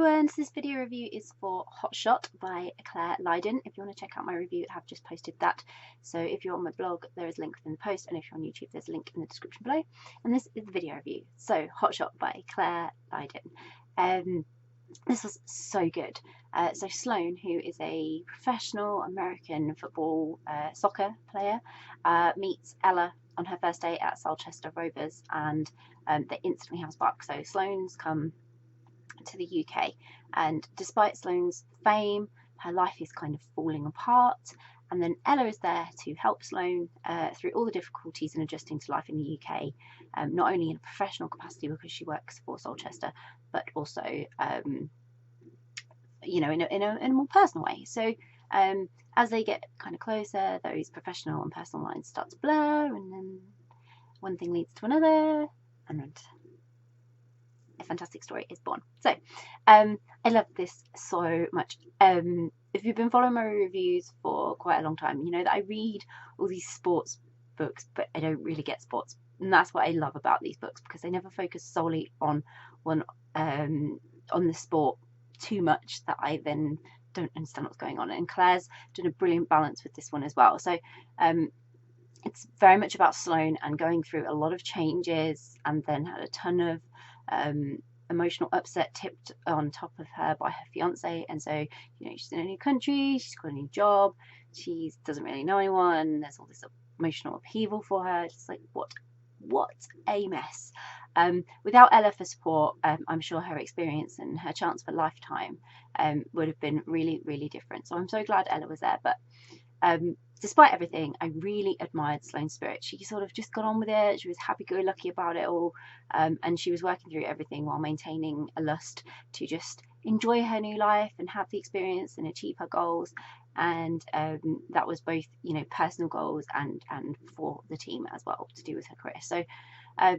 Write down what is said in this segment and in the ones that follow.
everyone, so this video review is for Hotshot by Clare Lydon. If you want to check out my review, I have just posted that. So if you're on my blog, there is a link in the post, and if you're on YouTube, there's a link in the description below. And this is the video review. So Hotshot by Clare Lydon. This was so good. So Sloane, who is a professional American football soccer player, meets Ella on her first day at Salchester Rovers, and they instantly have a spark. So Sloane's come to the UK, and despite Sloane's fame, her life is kind of falling apart, and then Ella is there to help Sloane through all the difficulties in adjusting to life in the UK, not only in a professional capacity because she works for Salchester, but also you know, in a more personal way. So as they get kind of closer, those professional and personal lines start to blur, and then one thing leads to another, and a fantastic story is born. So I love this so much. If you've been following my reviews for quite a long time, you know that I read all these sports books, but I don't really get sports, and that's what I love about these books, because they never focus solely on the sport too much that I then don't understand what's going on. And Claire's done a brilliant balance with this one as well. So it's very much about Sloane and going through a lot of changes, and then had a ton of emotional upset tipped on top of her by her fiance. And so, you know, she's in a new country, she's got a new job, she doesn't really know anyone, there's all this emotional upheaval for her. Just like, what a mess. Without Ella for support, I'm sure her experience and her chance for lifetime would have been really, really different. So I'm so glad Ella was there. But despite everything, I really admired Sloane's spirit. She sort of just got on with it. She was happy-go-lucky about it all, and she was working through everything while maintaining a lust to just enjoy her new life and have the experience and achieve her goals. And that was both, you know, personal goals and for the team as well, to do with her career. So I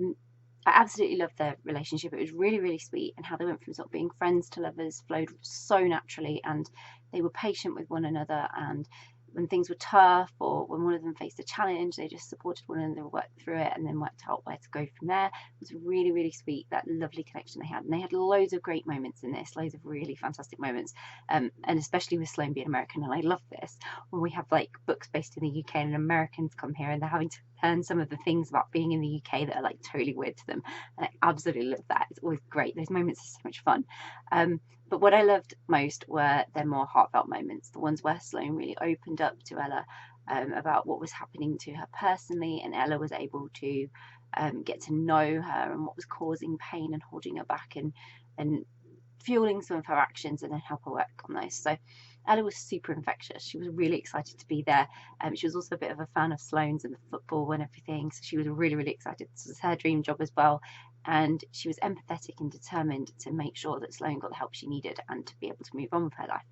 absolutely loved their relationship. It was really, really sweet, and how they went from sort of being friends to lovers flowed so naturally, and they were patient with one another, and when things were tough or when one of them faced a challenge, they just supported one another, worked through it, and then worked out where to go from there. It was really, really sweet, that lovely connection they had. And they had loads of great moments in this, loads of really fantastic moments, and especially with Sloane being American. And I love this when we have like books based in the UK and Americans come here and they're having to learn some of the things about being in the UK that are like totally weird to them. And I absolutely love that. It's always great. Those moments are so much fun. But what I loved most were their more heartfelt moments, the ones where Sloane really opened up to Ella about what was happening to her personally, and Ella was able to get to know her and what was causing pain and holding her back, and fueling some of her actions, and then help her work on those. So Ella was super infectious. She was really excited to be there. She was also a bit of a fan of Sloane's and the football and everything, so she was really, really excited. This was her dream job as well, and she was empathetic and determined to make sure that Sloane got the help she needed and to be able to move on with her life.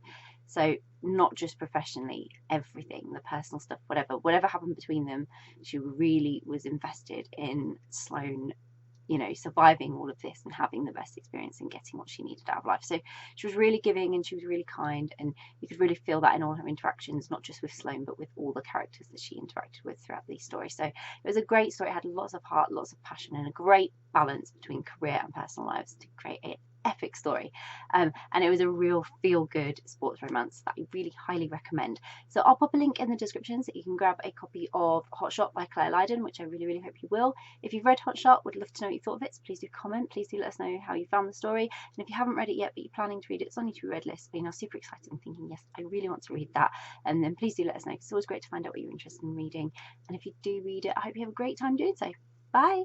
So not just professionally, everything, the personal stuff, whatever happened between them, she really was invested in Sloane, you know, surviving all of this and having the best experience and getting what she needed out of life. So she was really giving, and she was really kind, and you could really feel that in all her interactions, not just with Sloane, but with all the characters that she interacted with throughout these stories. So it was a great story. It had lots of heart, lots of passion, and a great balance between career and personal lives to create it epic story. And it was a real feel-good sports romance that I really highly recommend. So I'll pop a link in the description so you can grab a copy of Hotshot by Clare Lydon, which I really, really hope you will. If you've read Hotshot, would love to know what you thought of it, so please do comment. Please do let us know how you found the story. And if you haven't read it yet but you're planning to read it, it's on your to-read list, being super excited and thinking, yes, I really want to read that, and then please do let us know, because it's always great to find out what you're interested in reading. And if you do read it, I hope you have a great time doing so. Bye!